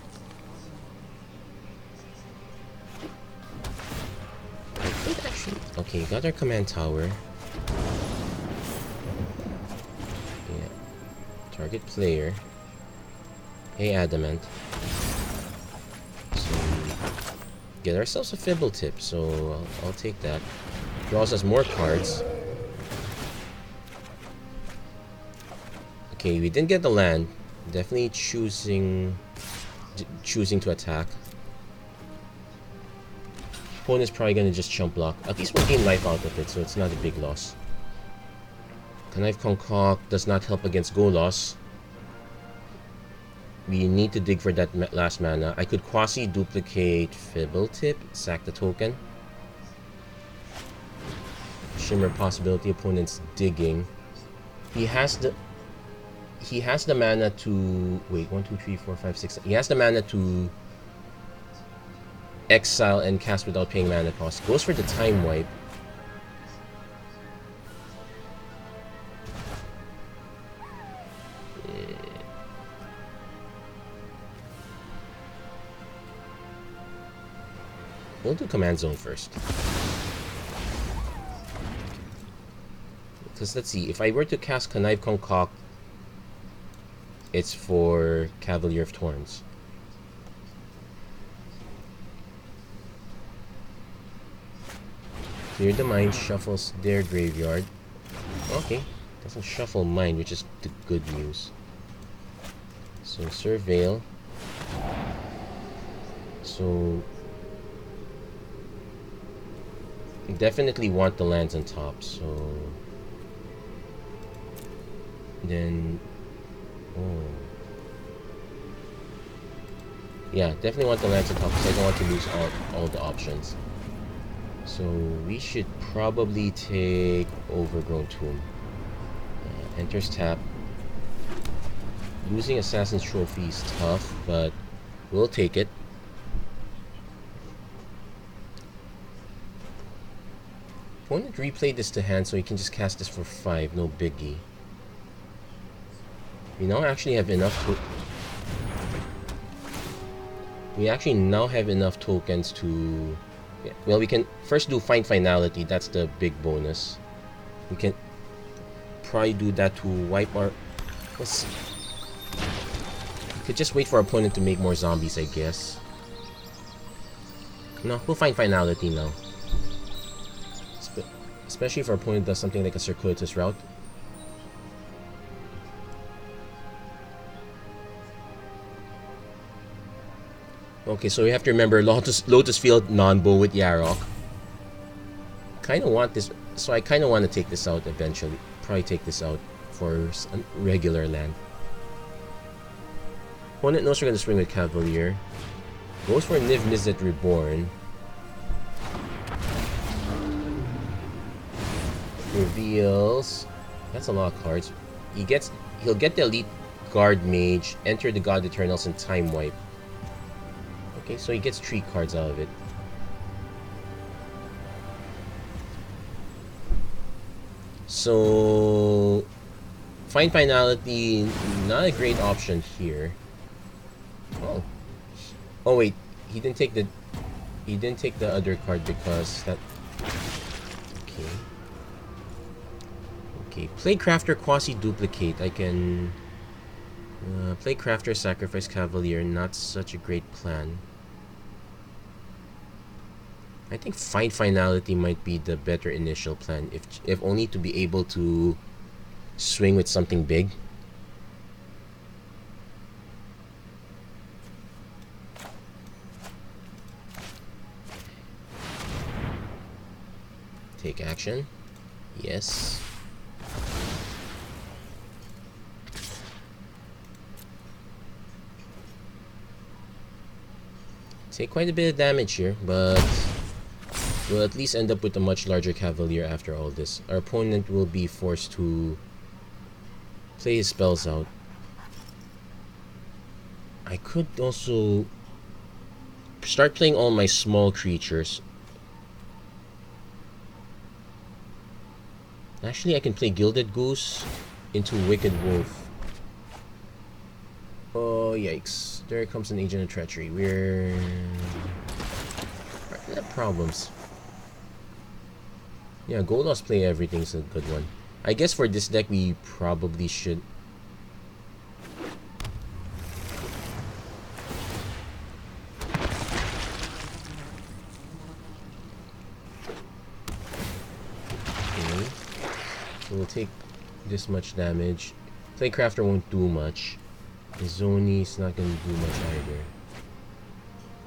Okay, got our Command Tower. Yeah. Target player. Pay adamant. So get ourselves a Fibble tip, so I'll take that. Draws us more cards. Okay, we didn't get the land. Definitely choosing to attack. Opponent's probably gonna just chump block. At least we'll gain life out of it, so it's not a big loss. Connive Concoct does not help against go loss. We need to dig for that last mana. I could quasi duplicate Fibble tip, sack the token. Shimmer possibility. Opponent's digging. He has the mana to wait. 1, 2, 3, 4, 5, 6. He has the mana to exile and cast without paying mana cost. Goes for the time wipe. We'll do Command Zone first. Because let's see, if I were to cast Connive Concoct, it's for Cavalier of Thorns. Clear the mind, shuffles their graveyard. Okay, doesn't shuffle mine, which is the good news. So Surveil. So definitely want the lands on top, so then yeah, definitely want the lands on top because I don't want to lose all the options. So we should probably take Overgrown Tomb. Enters tap. Losing Assassin's Trophy is tough, but we'll take it. Opponent replayed this to hand, so he can just cast this for 5, no biggie. We now actually have enough tokens to... Yeah, well, we can first do Find Finality, that's the big bonus. We can probably do that to wipe our... Let's see. We could just wait for our opponent to make more zombies, I guess. No, we'll Find Finality now. Especially if our opponent does something like a circuitous route. Okay, so we have to remember Lotus Field non-bow with Yarok. Kinda want this, so I kinda want to take this out eventually. Probably take this out for a regular land. Opponent knows we're gonna swing with Cavalier. Goes for Niv Mizzet Reborn. Reveals. That's a lot of cards. He'll get the Elite Guard Mage, enter the God Eternals, and Time Wipe. Okay, so he gets 3 cards out of it. So Find Finality, not a great option here. Oh wait, he didn't take the other card because that. Okay, play Crafter, quasi duplicate. I can play Crafter, sacrifice Cavalier. Not such a great plan. I think Find Finality might be the better initial plan, if only to be able to swing with something big. Take action. Yes. Take quite a bit of damage here, but we'll at least end up with a much larger Cavalier after all this. Our opponent will be forced to play his spells out. I could also start playing all my small creatures. Actually, I can play Gilded Goose into Wicked Wolf. Oh, yikes. There comes an Agent of Treachery. We have problems. Yeah, Golos play everything's a good one. I guess for this deck, we probably should... So we'll take this much damage. Playcrafter won't do much. Zoni's not gonna do much either.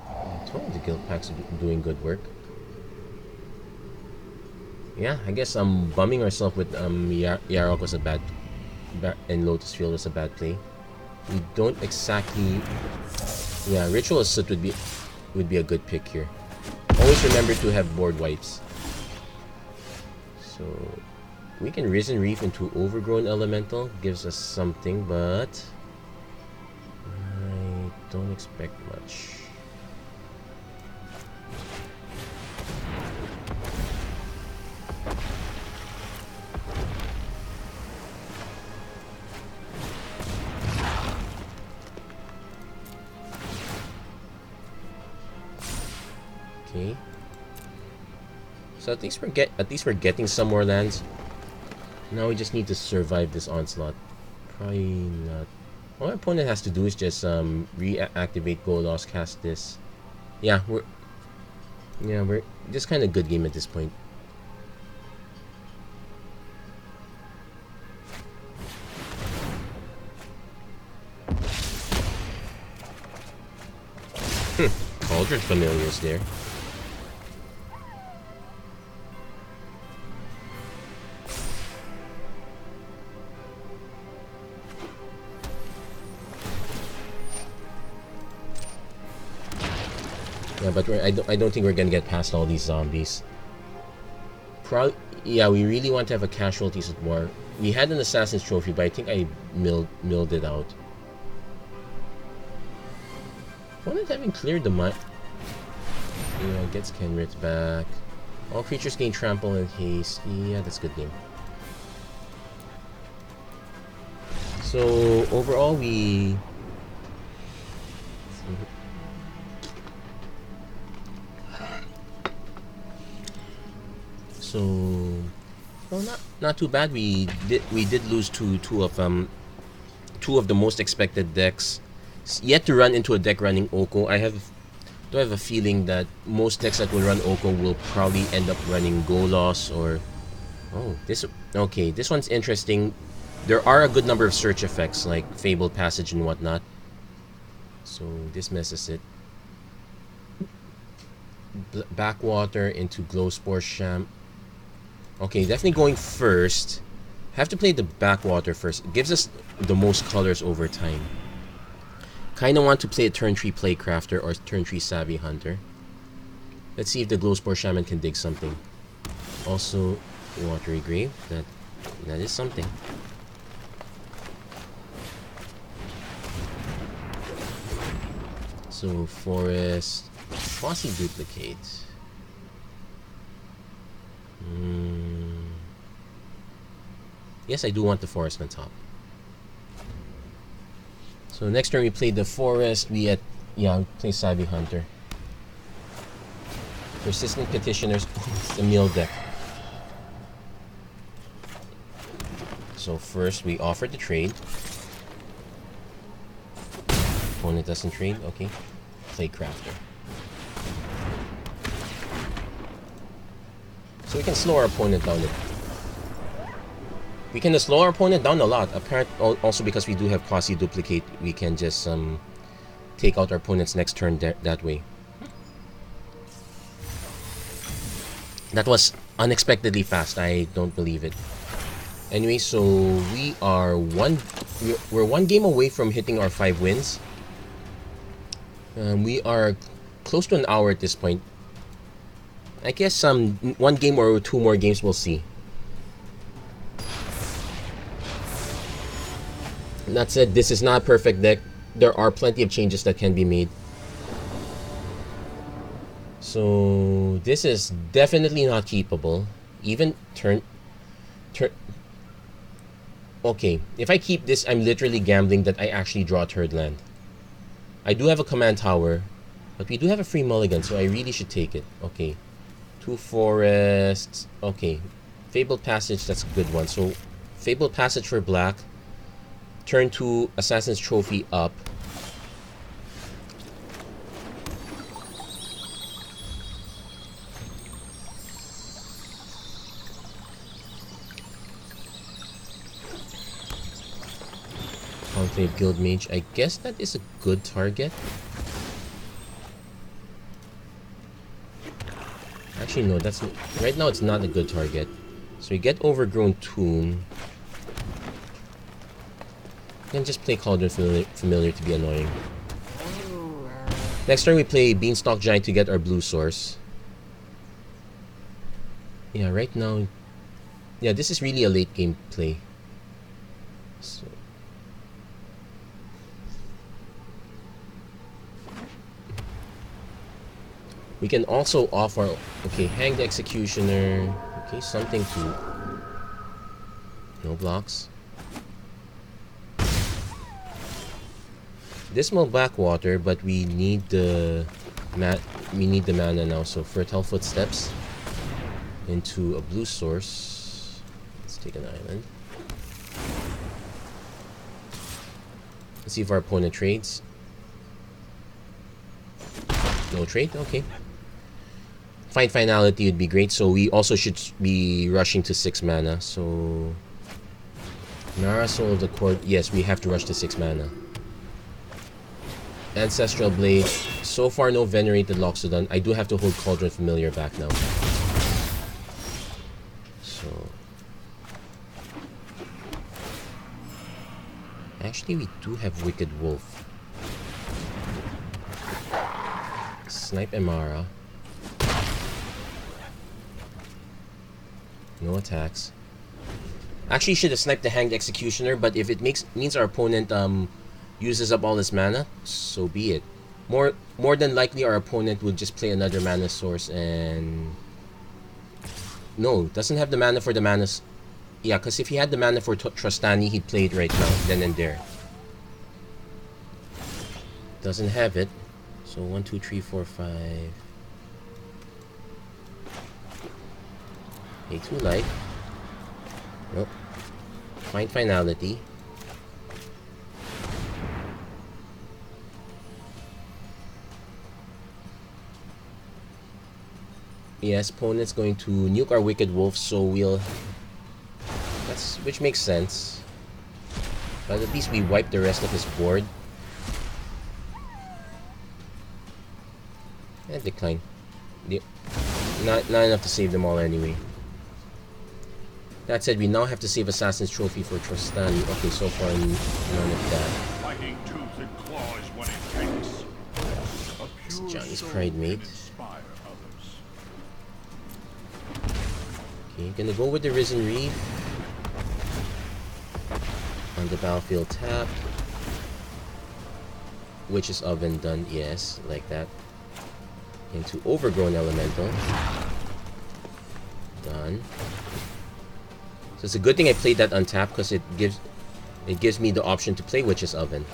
I told the guild packs are doing good work. Yeah, I guess bumming ourselves with Yarok was a bad, and Lotus Field was a bad play. We don't exactly. Yeah, Ritual Soot would be a good pick here. Always remember to have board wipes. So we can Risen Reef into Overgrown Elemental, gives us something, but I don't expect much. Okay. So at least we're getting some more lands. Now we just need to survive this onslaught. Probably not. All our opponent has to do is just reactivate Golos, cast this. Yeah, we're just kind of good game at this point. Cauldron Familiars there. Yeah, but I don't think we're gonna get past all these zombies. Yeah, we really want to have a casualties at war. We had an Assassin's Trophy, but I think I milled it out. Opponent having cleared the mine. Yeah, gets Kenrit back. All creatures gain trample and haste. Yeah, that's a good game. So overall, we. So, well, not too bad. We did lose two of the most expected decks. Yet to run into a deck running Oko. I have a feeling that most decks that will run Oko will probably end up running Golos or. Oh, this one's interesting. There are a good number of search effects like Fabled Passage and whatnot. So this messes it. Backwater into Glowspore Sham. Okay, definitely going first. Have to play the Backwater first. It gives us the most colors over time. Kinda want to play a turn 3 Playcrafter or turn 3 Savvy Hunter. Let's see if the Glowspore Shaman can dig something. Also, Watery Grave. That is something. So, Forest. Quasi Duplicate. Yes, I do want the Forest on top. So next turn we played the Forest. We play Savvy Hunter. Persistent Petitioners. It's a meal deck. So first we offered the trade. Opponent doesn't trade. Okay. Play Crafter. So we can slow our opponent down. We can slow our opponent down a lot. Also because we do have Quasi Duplicate, we can just take out our opponent's next turn that way. That was unexpectedly fast. I don't believe it. Anyway, so we're one game away from hitting our 5 wins. We are close to an hour at this point. I guess one game or 2 more games we'll see. That said, this is not a perfect deck. There are plenty of changes that can be made. So this is definitely not keepable. Even turn. Okay, if I keep this, I'm literally gambling that I actually draw a 3rd land. I do have a command tower, but we do have a free mulligan, so I really should take it. Okay. 2 forests. Okay. Fabled Passage, that's a good one. So, Fabled Passage for black. Turn 2, Assassin's Trophy up. played Guild Mage. I guess that is a good target. Actually, no, that's right now it's not a good target. So we get Overgrown Tomb. Then just play Cauldron Familiar to be annoying. Next turn we play Beanstalk Giant to get our blue source. Yeah, right now... Yeah, this is really a late game play. So... We can also offer... Okay, hang the Executioner. Okay, something to... No blocks. Dismal Backwater, but we need the mana now. So Fertile Footsteps into a blue source. Let's take an island. Let's see if our opponent trades. No trade? Okay. Find Finality would be great. So we also should be rushing to 6 mana. So Nara Soul of the Court. Yes, we have to rush to 6 mana. Ancestral Blade. So far, no Venerated Loxodon. I do have to hold Cauldron Familiar back now. So... Actually, we do have Wicked Wolf. Snipe Emara. No attacks. Actually, should have sniped the Hanged Executioner, but if it means our opponent uses up all his mana, so be it. More than likely, our opponent would just play another mana source and... No, doesn't have the mana for the mana... Yeah, because if he had the mana for Trostani, he'd play it right now, then and there. Doesn't have it. So 1, 2, 3, 4, 5... Pay 2 life. Nope. Find Finality. Yes, opponent's going to nuke our Wicked Wolf, so we'll... which makes sense. But at least we wipe the rest of his board. And decline. Not enough to save them all anyway. That said, we now have to save Assassin's Trophy for Trostani. Okay, so far none of that. Fighting tooth and claws when it takes. It's Johnny's Pride Mate. Okay, gonna go with the Risen Reef. On the battlefield tap. Witch's Oven done, yes, like that. Into Overgrown Elemental. Done. So it's a good thing I played that untapped because it gives me the option to play Witch's Oven.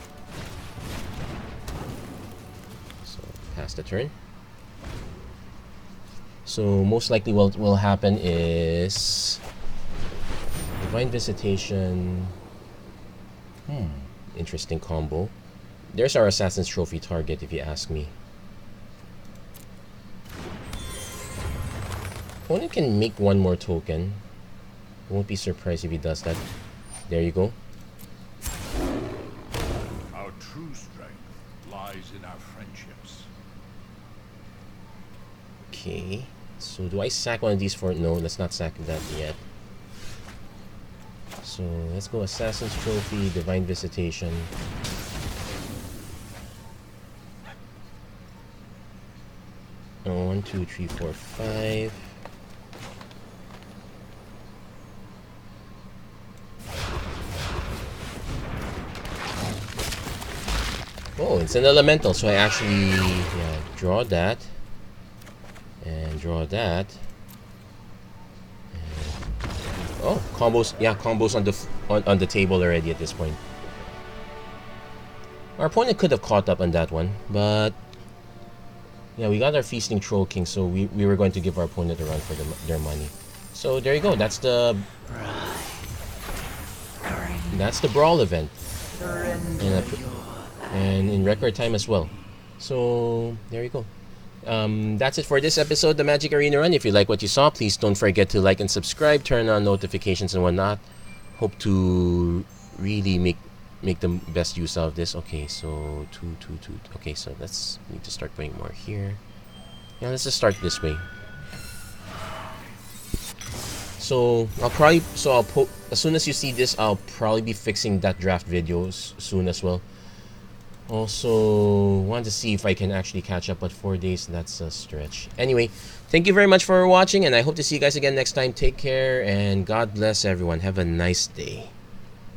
So pass the turn. So most likely what will happen is Divine Visitation. Interesting combo. There's our Assassin's Trophy target if you ask me. Opponent can make one more token. Won't be surprised if he does that. There you go. Our true strength lies in our friendships. Okay. So do I sack one of these for... No, let's not sack that yet. So let's go Assassin's Trophy, Divine Visitation. Oh, 1, 2, 3, 4, 5. Oh, it's an elemental, so I actually draw that and draw that. And, oh, combos! Yeah, combos on the table already at this point. Our opponent could have caught up on that one, but yeah, we got our Feasting Troll King, so we were going to give our opponent a run for their money. So there you go. That's the Brawl event. And in record time as well. So there you go. That's it for this episode, the Magic Arena Run. If you like what you saw, please don't forget to like and subscribe, turn on notifications and whatnot. Hope to really make make the best use out of this. Okay, so two. Okay, so let's need to start putting more here. Yeah, let's just start this way. So I'll probably as soon as you see this, I'll probably be fixing that draft videos soon as well. Also want to see if I can actually catch up, but 4 days, that's a stretch. Anyway, thank you very much for watching, and I hope to see you guys again next time. Take care and God bless everyone. Have a nice day.